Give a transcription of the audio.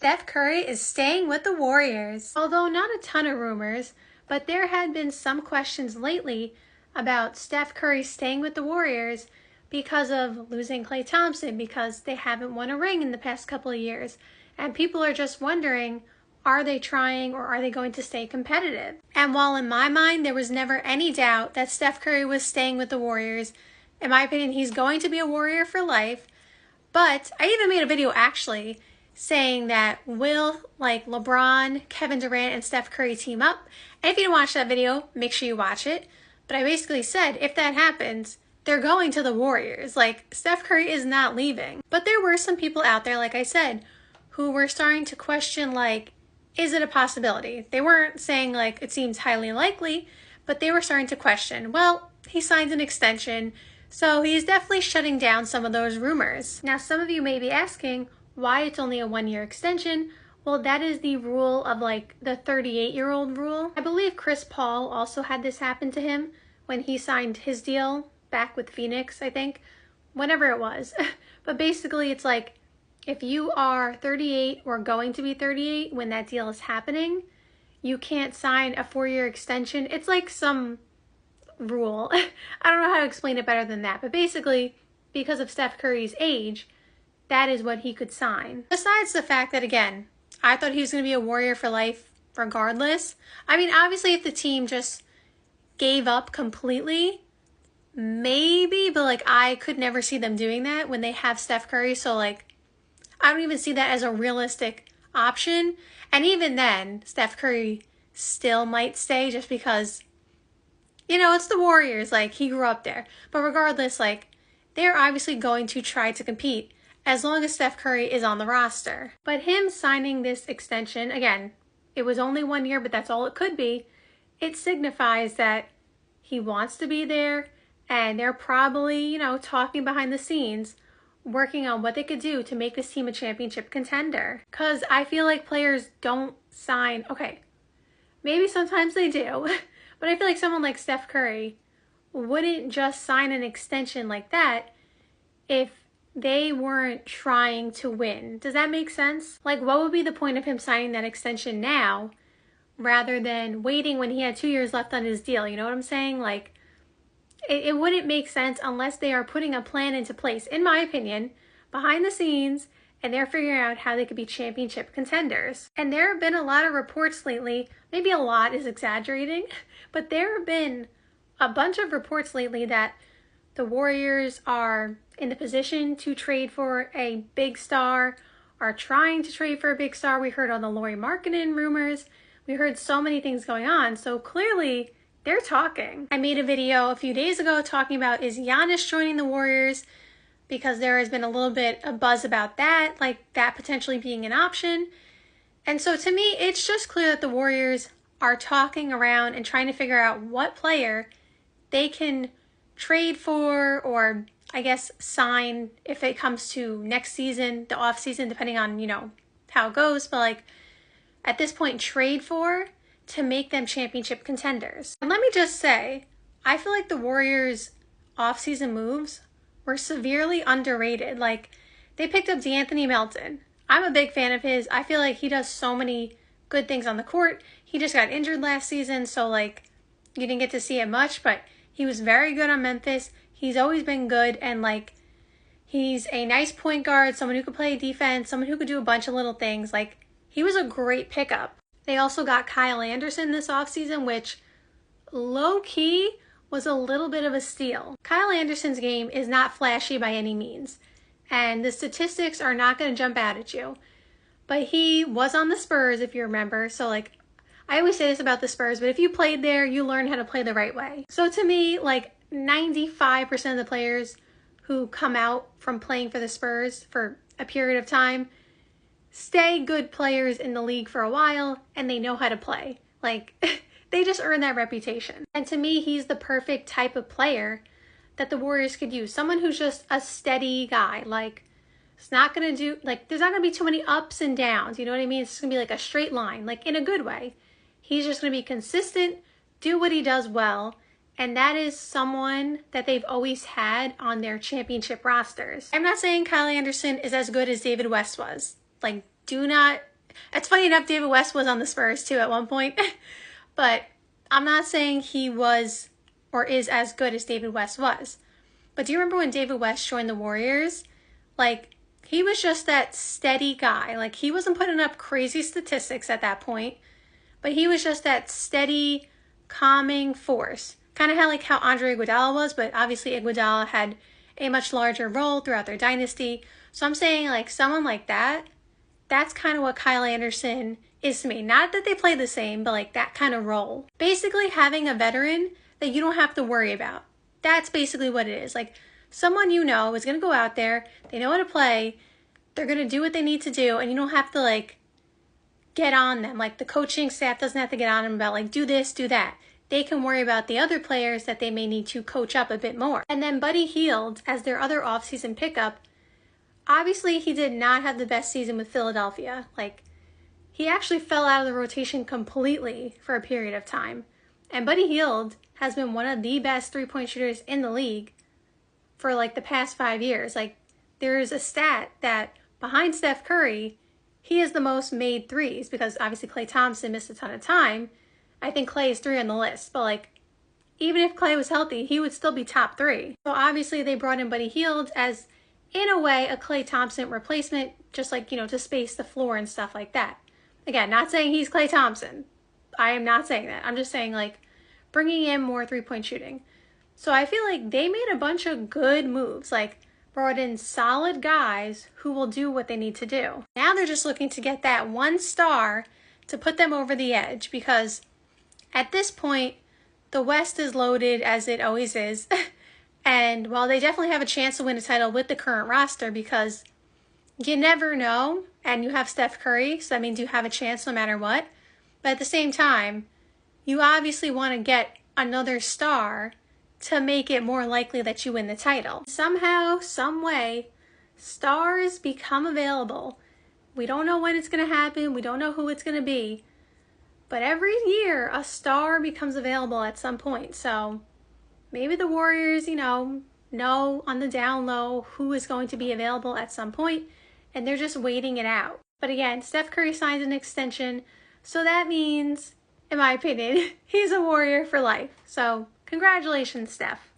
Steph Curry is staying with the Warriors. Although not a ton of rumors, but there had been some questions lately about Steph Curry staying with the Warriors because of losing Klay Thompson, because they haven't won a ring in the past couple of years. And people are just wondering, are they trying or are they going to stay competitive? And while in my mind there was never any doubt that Steph Curry was staying with the Warriors, in my opinion he's going to be a Warrior for life. But I even made a video actually saying that will like LeBron, Kevin Durant, and Steph Curry team up? And if you didn't watch that video, make sure you watch it. But I basically said if that happens, they're going to the Warriors. Like, Steph Curry is not leaving. But there were some people out there, like I said, who were starting to question, like, is it a possibility? They weren't saying, like, it seems highly likely, but they were starting to question, well, he signed an extension, so he's definitely shutting down some of those rumors. Now, some of you may be asking why it's only a one-year extension. Well, that is the rule of, like, the 38-year-old rule. I believe Chris Paul also had this happen to him when he signed his deal back with Phoenix, I think, whenever it was. But basically, it's like, if you are 38 or going to be 38 when that deal is happening, you can't sign a 4-year extension. It's like some rule. I don't know how to explain it better than that. But basically, because of Steph Curry's age, that is what he could sign. Besides the fact that, again, I thought he was going to be a Warrior for life regardless. I mean, obviously, if the team just gave up completely, maybe, but like I could never see them doing that when they have Steph Curry. So like, I don't even see that as a realistic option. And even then, Steph Curry still might stay just because, you know, it's the Warriors. Like, he grew up there. But regardless, like, they're obviously going to try to compete as long as Steph Curry is on the roster. But him signing this extension, again, it was only 1 year, but that's all it could be. It signifies that he wants to be there, and they're probably, you know, talking behind the scenes, working on what they could do to make this team a championship contender. Because I feel like players don't sign, okay, maybe sometimes they do, but I feel like someone like Steph Curry wouldn't just sign an extension like that if they weren't trying to win. Does that make sense? Like, what would be the point of him signing that extension now rather than waiting when he had 2 years left on his deal? You know what I'm saying? Like, it wouldn't make sense unless they are putting a plan into place, in my opinion, behind the scenes, and they're figuring out how they could be championship contenders. And there have been a lot of reports lately, maybe a lot is exaggerating, but there have been a bunch of reports lately that the Warriors are in the position to trade for a big star, are trying to trade for a big star. We heard all the Lauri Markkanen rumors. We heard so many things going on. So clearly, they're talking. I made a video a few days ago talking about, is Giannis joining the Warriors? Because there has been a little bit of buzz about that, like that potentially being an option. And so to me, it's just clear that the Warriors are talking around and trying to figure out what player they can trade for, or I guess sign if it comes to next season, the off season, depending on, you know, how it goes. But like at this point, trade for to make them championship contenders. And let me just say, I feel like the Warriors' off-season moves were severely underrated. Like, they picked up D'Anthony Melton. I'm a big fan of his. I feel like he does so many good things on the court. He just got injured last season, so like, you didn't get to see it much, but he was very good on Memphis. He's always been good, and like, he's a nice point guard, someone who could play defense, someone who could do a bunch of little things. Like, he was a great pickup. They also got Kyle Anderson this offseason, which low-key was a little bit of a steal. Kyle Anderson's game is not flashy by any means, and the statistics are not going to jump out at you. But he was on the Spurs, if you remember. So, like, I always say this about the Spurs, but if you played there, you learn how to play the right way. So to me, like, 95% of the players who come out from playing for the Spurs for a period of time stay good players in the league for a while, and they know how to play. Like, they just earn that reputation. And to me, he's the perfect type of player that the Warriors could use. Someone who's just a steady guy. Like, it's not going to do, like, there's not going to be too many ups and downs. You know what I mean? It's going to be like a straight line, like in a good way. He's just going to be consistent, do what he does well, and that is someone that they've always had on their championship rosters. I'm not saying Kyle Anderson is as good as David West was. Like, do not It's funny enough, David West was on the Spurs too at one point, but I'm not saying he was or is as good as David West was. But do you remember when David West joined the Warriors? Like, he was just that steady guy. Like, he wasn't putting up crazy statistics at that point, but he was just that steady, calming force. Kind of like how Andre Iguodala was, but obviously Iguodala had a much larger role throughout their dynasty. So I'm saying, like, someone like that, that's kind of what Kyle Anderson is to me. Not that they play the same, but like that kind of role. Basically having a veteran that you don't have to worry about. That's basically what it is. Like, someone you know is going to go out there, they know how to play, they're going to do what they need to do, and you don't have to, like, get on them. Like, the coaching staff doesn't have to get on them about, like, do this, do that. They can worry about the other players that they may need to coach up a bit more. And then Buddy Hield, as their other offseason pickup, obviously he did not have the best season with Philadelphia. Like, he actually fell out of the rotation completely for a period of time. And Buddy Hield has been one of the best three-point shooters in the league for like the past 5 years. Like, there's a stat that behind Steph Curry, he is the most made threes, because obviously Klay Thompson missed a ton of time. I think Klay is 3 on the list, but like, even if Klay was healthy, he would still be top 3. So obviously they brought in Buddy Hield as, in a way, a Klay Thompson replacement, just like, you know, to space the floor and stuff like that. Again, not saying he's Klay Thompson. I am not saying that. I'm just saying, like, bringing in more three-point shooting. So I feel like they made a bunch of good moves, like brought in solid guys who will do what they need to do. Now they're just looking to get that one star to put them over the edge, because at this point, the West is loaded as it always is. And while they definitely have a chance to win a title with the current roster, because you never know, and you have Steph Curry, so that means you have a chance no matter what. But at the same time, you obviously want to get another star to make it more likely that you win the title. Somehow, some way, stars become available. We don't know when it's going to happen. We don't know who it's going to be. But every year, a star becomes available at some point. So maybe the Warriors, you know on the down low who is going to be available at some point, and they're just waiting it out. But again, Steph Curry signed an extension, so that means, in my opinion, he's a Warrior for life. So congratulations, Steph.